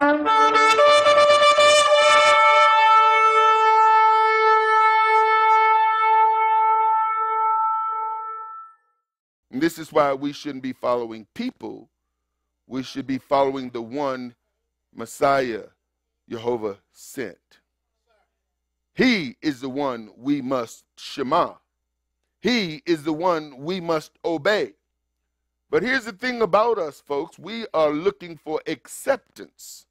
And this is why we shouldn't be following people. We should be following the one Messiah Jehovah sent. He is the one we must shema. He is the one we must obey. But here's the thing about us, folks. We are looking for acceptance.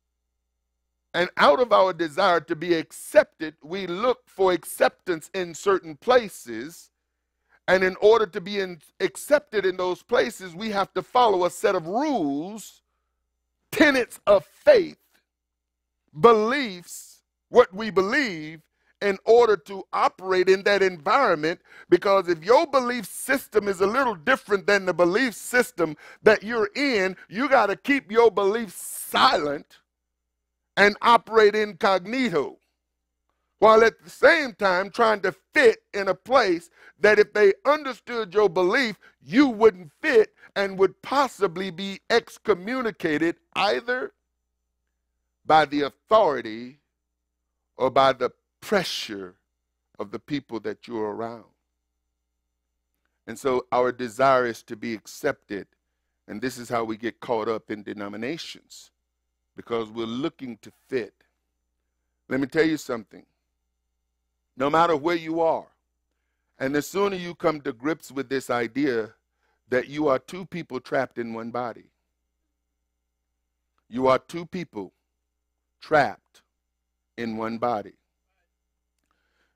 And out of our desire to be accepted, we look for acceptance in certain places. And in order to be accepted in those places, we have to follow a set of rules, tenets of faith, beliefs, what we believe, in order to operate in that environment. Because if your belief system is a little different than the belief system that you're in, you got to keep your beliefs silent and operate incognito, while at the same time trying to fit in a place that if they understood your belief, you wouldn't fit and would possibly be excommunicated either by the authority or by the pressure of the people that you're around. And so our desire is to be accepted, and this is how we get caught up in denominations, because we're looking to fit. Let me tell you something. No matter where you are, and the sooner you come to grips with this idea that you are two people trapped in one body. You are two people trapped in one body.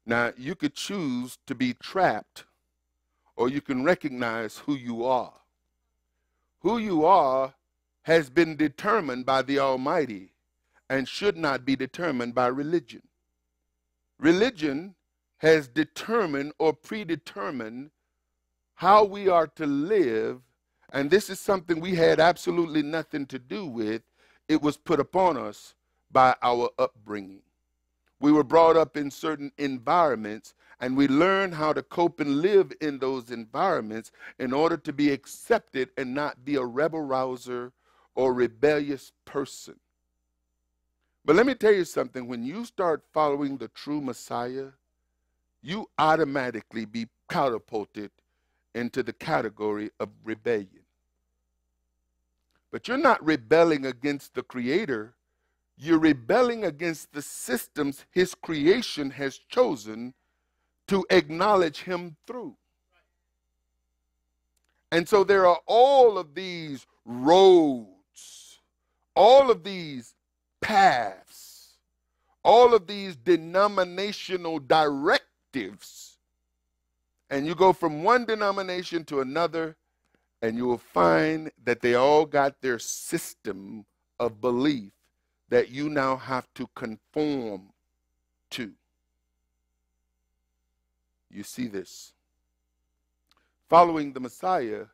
Now, you could choose to be trapped, or you can recognize who you are. Who you are has been determined by the Almighty and should not be determined by religion. Religion has determined or predetermined how we are to live, and this is something we had absolutely nothing to do with. It was put upon us by our upbringing. We were brought up in certain environments, and we learned how to cope and live in those environments in order to be accepted and not be a rebel rouser or rebellious person. But let me tell you something. When you start following the true Messiah, you automatically be catapulted into the category of rebellion. But you're not rebelling against the Creator. You're rebelling against the systems His creation has chosen to acknowledge Him through. And so there are all of these roads, all of these paths, all of these denominational directives. And you go from one denomination to another, and you will find that they all got their system of belief that you now have to conform to. You see this. Following the Messiah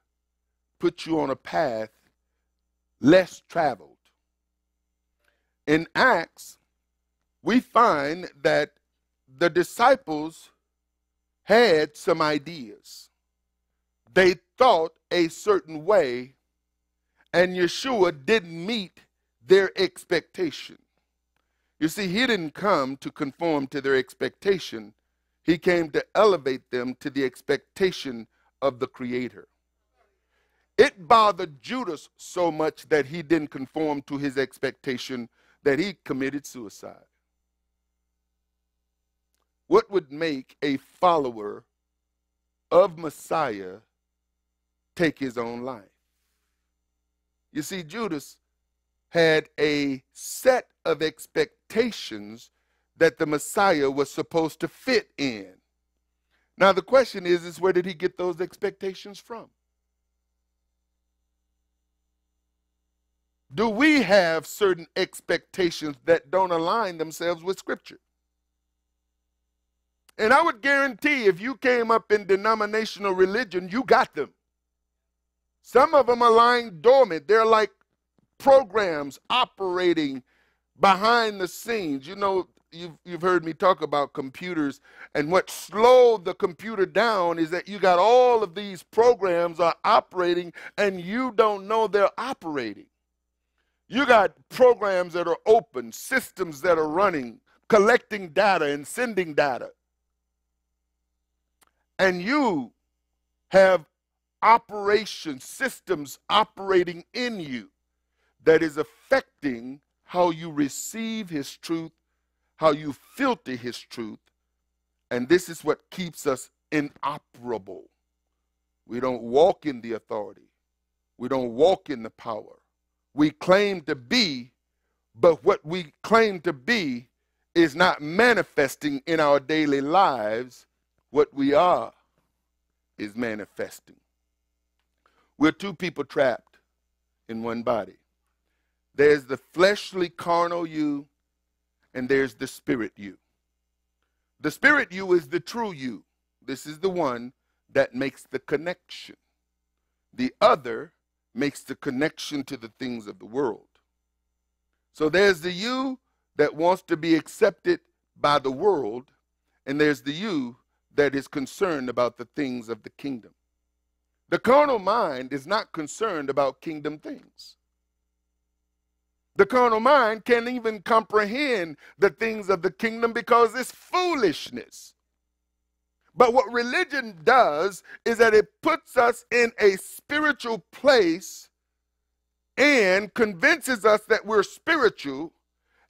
puts you on a path less traveled. In Acts, we find that the disciples had some ideas. They thought a certain way, and Yeshua didn't meet their expectation. You see, He didn't come to conform to their expectation. He came to elevate them to the expectation of the Creator. It bothered Judas so much that he didn't conform to his expectation that he committed suicide. What would make a follower of Messiah take his own life? You see, Judas had a set of expectations that the Messiah was supposed to fit in. Now the question is where did he get those expectations from? Do we have certain expectations that don't align themselves with Scripture? And I would guarantee if you came up in denominational religion, you got them. Some of them are lying dormant. They're like programs operating behind the scenes. You know, you've heard me talk about computers, and what slowed the computer down is that you got all of these programs are operating and you don't know they're operating. You got programs that are open, systems that are running, collecting data and sending data. And you have operation systems operating in you that is affecting how you receive his truth, how you filter his truth. And this is what keeps us inoperable. We don't walk in the authority. We don't walk in the power. We claim to be, but what we claim to be is not manifesting in our daily lives. What we are is manifesting. We're two people trapped in one body. There's the fleshly carnal you, and there's the spirit you. The spirit you is the true you. This is the one that makes the connection. The other makes the connection to the things of the world. So there's the you that wants to be accepted by the world, and there's the you that is concerned about the things of the kingdom. The carnal mind is not concerned about kingdom things. The carnal mind can't even comprehend the things of the kingdom because it's foolishness. But what religion does is that it puts us in a spiritual place and convinces us that we're spiritual,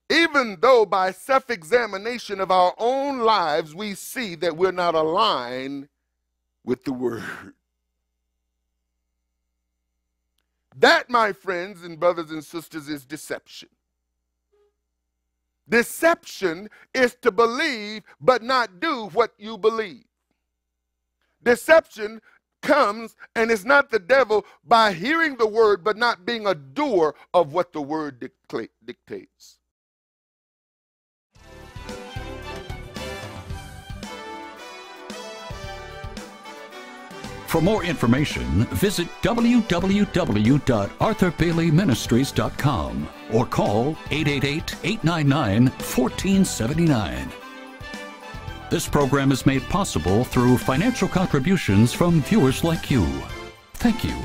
even though by self-examination of our own lives, we see that we're not aligned with the word. That, my friends and brothers and sisters, is deception. Deception is to believe but not do what you believe. Deception comes, and it's not the devil, by hearing the word but not being a doer of what the word dictates. For more information, visit www.arthurbaileyministries.com or call 888-899-1479. This program is made possible through financial contributions from viewers like you. Thank you.